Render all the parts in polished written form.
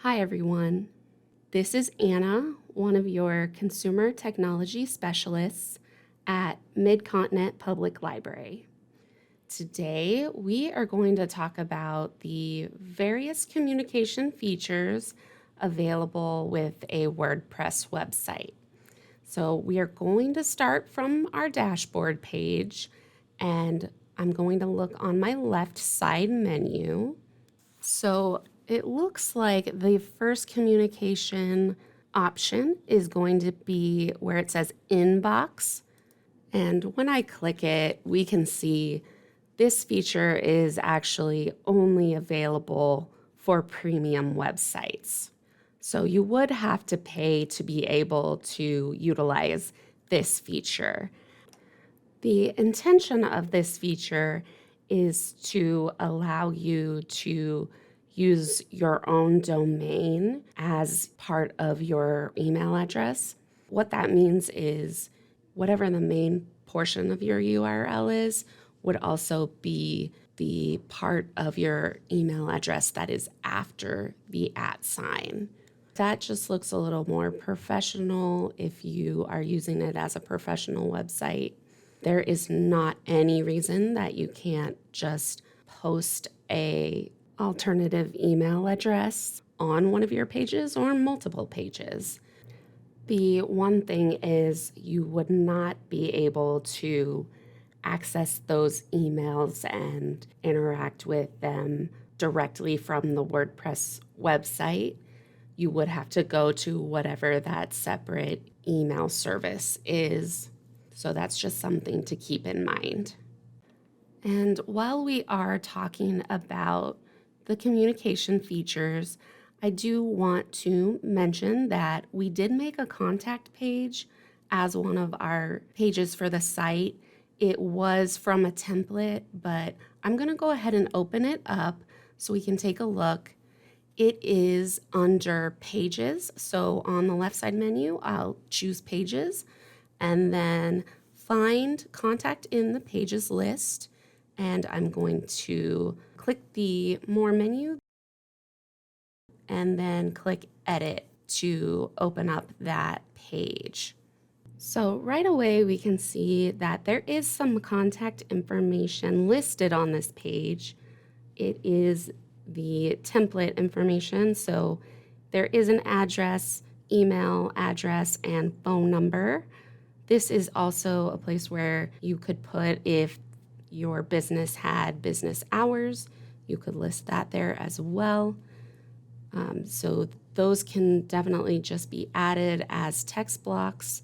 Hi everyone, this is Anna, one of your consumer technology specialists at Mid-Continent Public Library. Today we are going to talk about the various communication features available with a WordPress website. So we are going to start from our dashboard page, and I'm going to look on my left side menu. So it looks like the first communication option is going to be where it says inbox. And when I click it, we can see this feature is actually only available for premium websites. So you would have to pay to be able to utilize this feature. The intention of this feature is to allow you to use your own domain as part of your email address. What that means is whatever the main portion of your URL is would also be the part of your email address that is after the @ sign. That just looks a little more professional if you are using it as a professional website. There is not any reason that you can't just post a alternative email address on one of your pages or multiple pages. The one thing is you would not be able to access those emails and interact with them directly from the WordPress website. You would have to go to whatever that separate email service is. So that's just something to keep in mind. And while we are talking about the communication features, I do want to mention that we did make a contact page as one of our pages for the site. It was from a template, but I'm going to go ahead and open it up so we can take a look. It is under pages. So on the left side menu, I'll choose pages and then find contact in the pages list. And I'm going to click the more menu and then click edit to open up that page. So right away we can see that there is some contact information listed on this page. It is the template information. So there is an address, email address, and phone number. This is also a place where you could put if your business had business hours, you could list that there as well. So those can definitely just be added as text blocks.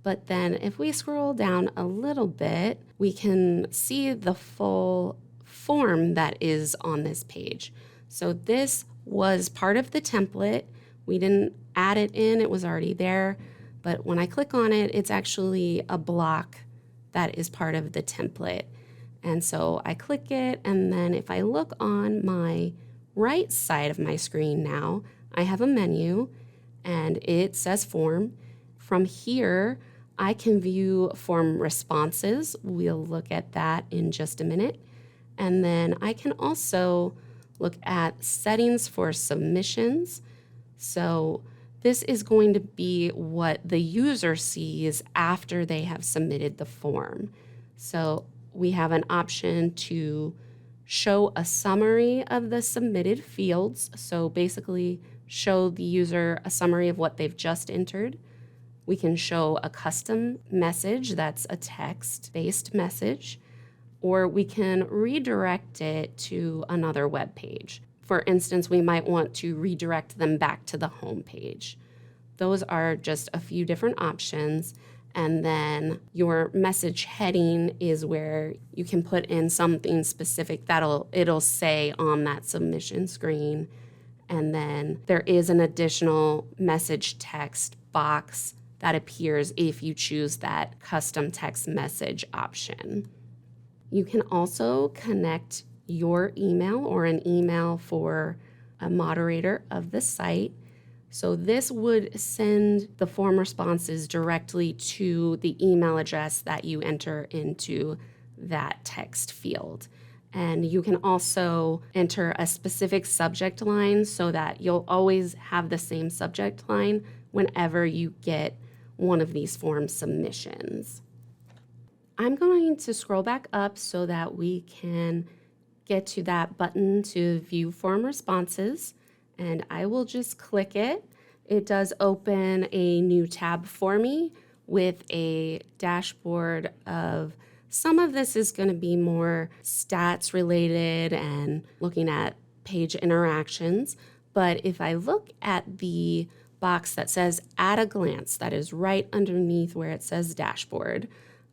But then if we scroll down a little bit, we can see the full form that is on this page. So this was part of the template. We didn't add it in, it was already there. But when I click on it, it's actually a block that is part of the template. And so I click it, and then if I look on my right side of my screen now, I have a menu and it says form. From here, I can view form responses. We'll look at that in just a minute. And then I can also look at settings for submissions. So this is going to be what the user sees after they have submitted the form. So we have an option to show a summary of the submitted fields. So basically show the user a summary of what they've just entered. We can show a custom message that's a text-based message, or we can redirect it to another web page. For instance, we might want to redirect them back to the home page. Those are just a few different options. And then your message heading is where you can put in something specific it'll say on that submission screen. And then there is an additional message text box that appears if you choose that custom text message option. You can also connect your email or an email for a moderator of the site. So this would send the form responses directly to the email address that you enter into that text field. And you can also enter a specific subject line so that you'll always have the same subject line whenever you get one of these form submissions. I'm going to scroll back up so that we can get to that button to view form responses, and I will just click it. It does open a new tab for me with a dashboard of some of this is going to be more stats related and looking at page interactions. But if I look at the box that says at a glance, that is right underneath where it says dashboard,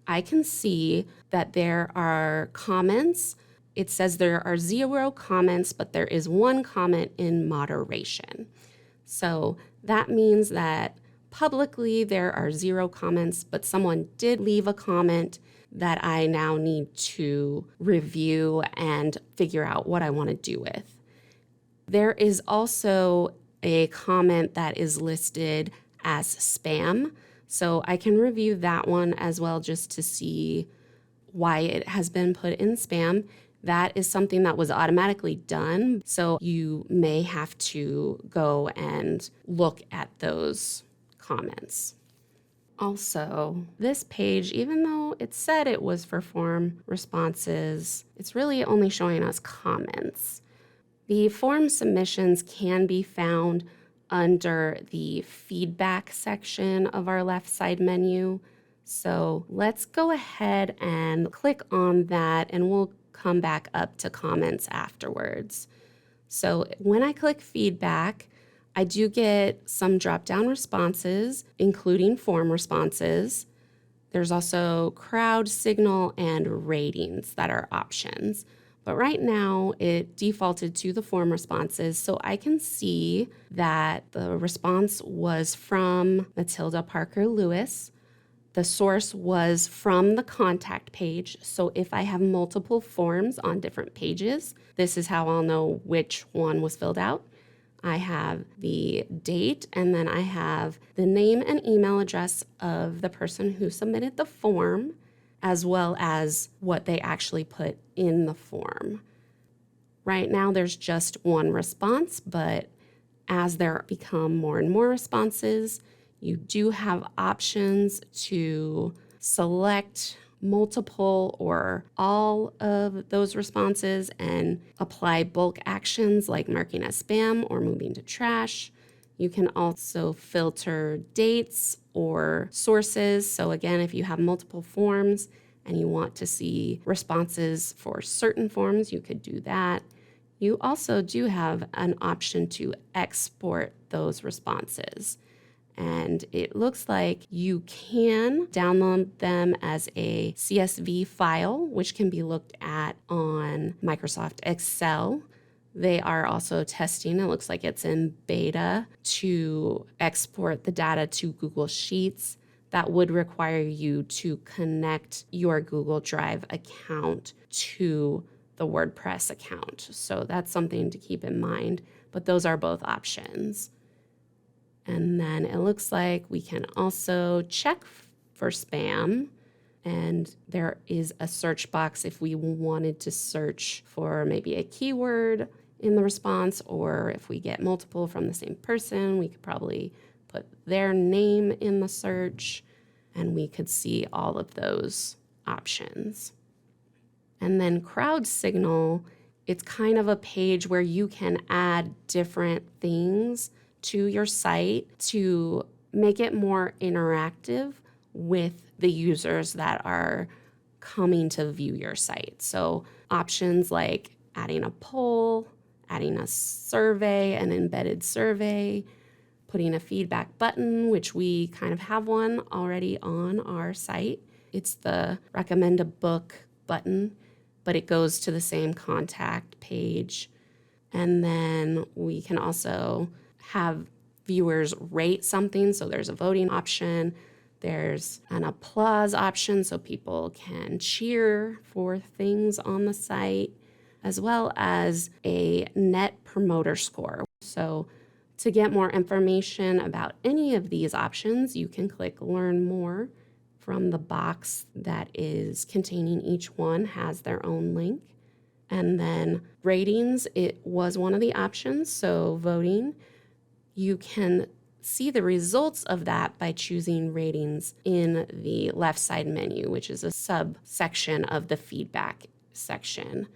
I can see that there are comments. It says there are 0 comments, but there is 1 comment in moderation. So that means that publicly there are 0 comments, but someone did leave a comment that I now need to review and figure out what I want to do with. There is also a comment that is listed as spam. So I can review that one as well just to see why it has been put in spam. That is something that was automatically done. So you may have to go and look at those comments. Also, this page, even though it said it was for form responses, it's really only showing us comments. The form submissions can be found under the feedback section of our left side menu. So let's go ahead and click on that and we'll come back up to comments afterwards. So when I click feedback, I do get some drop-down responses, including form responses. There's also crowd signal and ratings that are options. But right now it defaulted to the form responses, so I can see that the response was from Matilda Parker Lewis. The source was from the contact page, so if I have multiple forms on different pages, this is how I'll know which one was filled out. I have the date, and then I have the name and email address of the person who submitted the form, as well as what they actually put in the form. Right now, there's just one response, but as there become more and more responses, you do have options to select multiple or all of those responses and apply bulk actions like marking as spam or moving to trash. You can also filter dates or sources. So again, if you have multiple forms and you want to see responses for certain forms, you could do that. You also do have an option to export those responses. And it looks like you can download them as a CSV file, which can be looked at on Microsoft Excel. They are also testing, it looks like it's in beta, to export the data to Google Sheets. That would require you to connect your Google Drive account to the WordPress account. So that's something to keep in mind, but those are both options. And then it looks like we can also check for spam. And there is a search box if we wanted to search for maybe a keyword in the response, or if we get multiple from the same person, we could probably put their name in the search and we could see all of those options. And then crowd signal, it's kind of a page where you can add different things to your site to make it more interactive with the users that are coming to view your site. So options like adding a poll, adding a survey, an embedded survey, putting a feedback button, which we kind of have one already on our site. It's the recommend a book button, but it goes to the same contact page. And then we can also have viewers rate something. So there's a voting option. There's an applause option so people can cheer for things on the site, as well as a net promoter score. So to get more information about any of these options, you can click Learn More from the box that is containing each one has their own link. And then ratings, it was one of the options. So voting, you can see the results of that by choosing ratings in the left side menu, which is a subsection of the feedback section.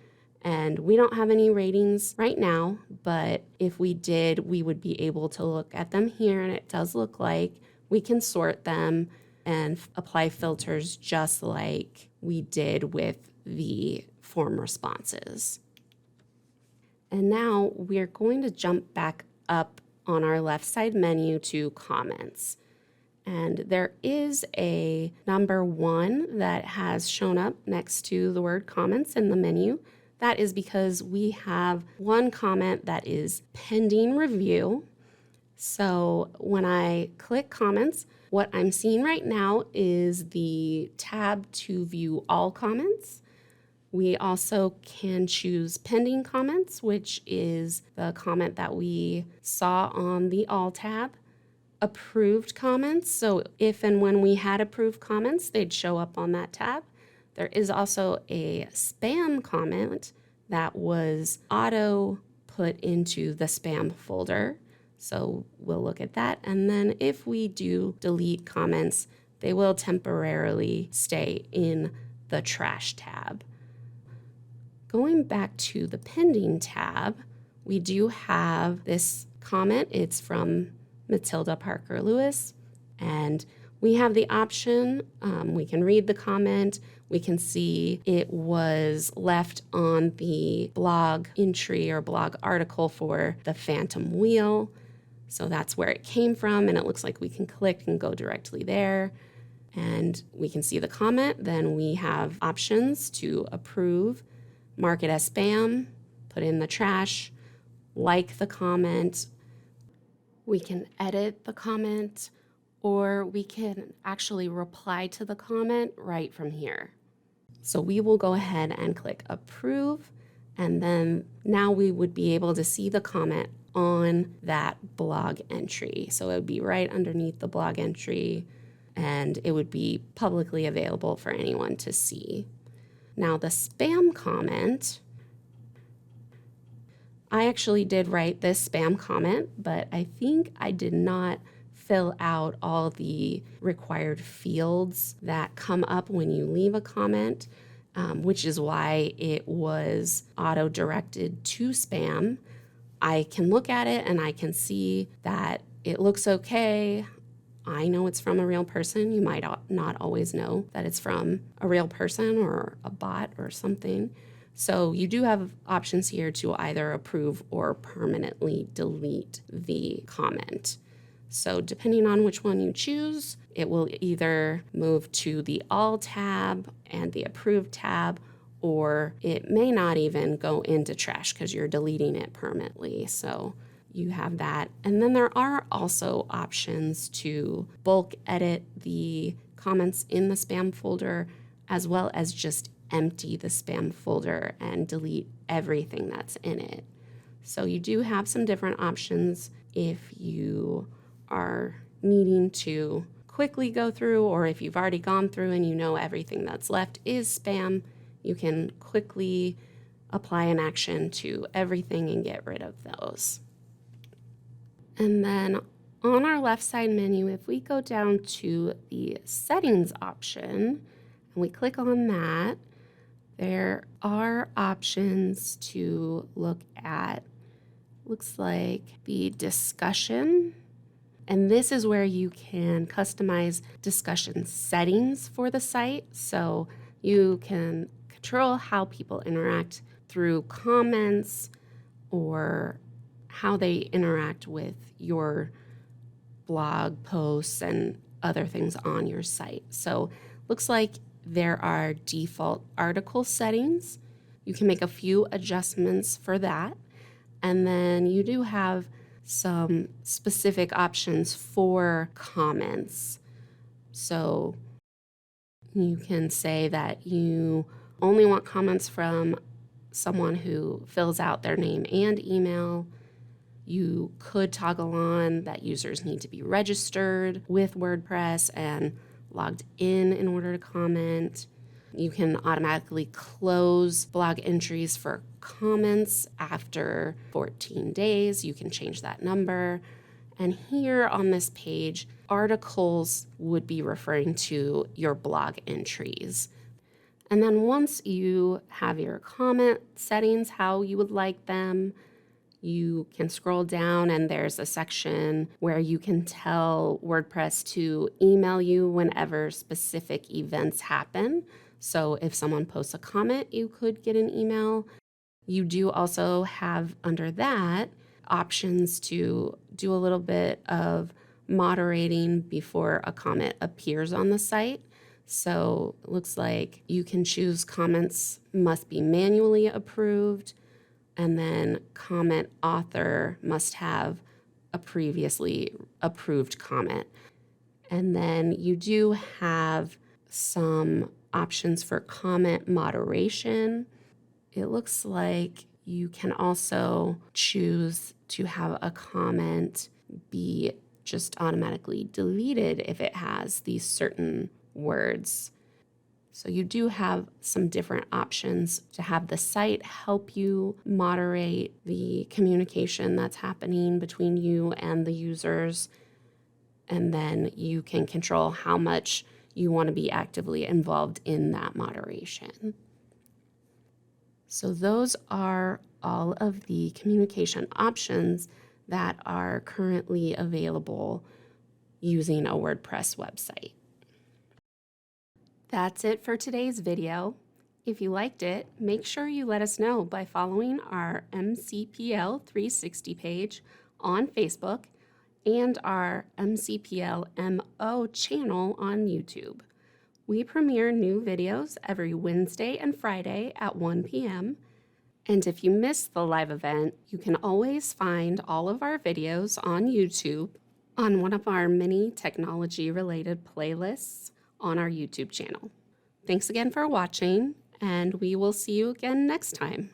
And we don't have any ratings right now, but if we did, we would be able to look at them here, and it does look like we can sort them and apply filters just like we did with the form responses. And now we're going to jump back up on our left side menu to comments. And there is a number 1 that has shown up next to the word comments in the menu. That is because we have one comment that is pending review. So when I click comments, what I'm seeing right now is the tab to view all comments. We also can choose pending comments, which is the comment that we saw on the all tab. Approved comments, so if and when we had approved comments, they'd show up on that tab. There is also a spam comment that was auto put into the spam folder. So we'll look at that. And then if we do delete comments, they will temporarily stay in the trash tab. Going back to the pending tab, we do have this comment. It's from Matilda Parker Lewis, and we have the option, we can read the comment, we can see it was left on the blog entry or blog article for the Phantom Wheel. So that's where it came from, and it looks like we can click and go directly there. And we can see the comment. Then we have options to approve, mark it as spam, put in the trash, like the comment. We can edit the comment, or we can actually reply to the comment right from here. So we will go ahead and click approve, and then now we would be able to see the comment on that blog entry. So it would be right underneath the blog entry, and it would be publicly available for anyone to see. Now the spam comment, I actually did write this spam comment, but I think I did not fill out all the required fields that come up when you leave a comment, which is why it was auto-directed to spam. I can look at it and I can see that it looks okay. I know it's from a real person. You might not always know that it's from a real person or a bot or something. So you do have options here to either approve or permanently delete the comment. So depending on which one you choose, it will either move to the All tab and the Approved tab, or it may not even go into trash because you're deleting it permanently. So you have that. And then there are also options to bulk edit the comments in the spam folder, as well as just empty the spam folder and delete everything that's in it. So you do have some different options if you are needing to quickly go through, or if you've already gone through and you know everything that's left is spam, you can quickly apply an action to everything and get rid of those. And then on our left side menu, if we go down to the settings option and we click on that, there are options to look at, looks like the discussion. And this is where you can customize discussion settings for the site. So you can control how people interact through comments or how they interact with your blog posts and other things on your site. So looks like there are default article settings. You can make a few adjustments for that. And then you do have some specific options for comments. So you can say that you only want comments from someone who fills out their name and email. You could toggle on that users need to be registered with WordPress and logged in order to comment. You can automatically close blog entries for comments after 14 days. You can change that number. And here on this page, articles would be referring to your blog entries. And then once you have your comment settings, how you would like them, you can scroll down and there's a section where you can tell WordPress to email you whenever specific events happen. So if someone posts a comment, you could get an email. You do also have under that options to do a little bit of moderating before a comment appears on the site. So it looks like you can choose comments must be manually approved, and then comment author must have a previously approved comment. And then you do have some options for comment moderation. It looks like you can also choose to have a comment be just automatically deleted if it has these certain words. So you do have some different options to have the site help you moderate the communication that's happening between you and the users. And then you can control how much you want to be actively involved in that moderation. So those are all of the communication options that are currently available using a WordPress website. That's it for today's video. If you liked it, make sure you let us know by following our MCPL 360 page on Facebook and our MCPL MO channel on YouTube. We premiere new videos every Wednesday and Friday at 1 p.m. And if you missed the live event, you can always find all of our videos on YouTube on one of our many technology-related playlists on our YouTube channel. Thanks again for watching, and we will see you again next time.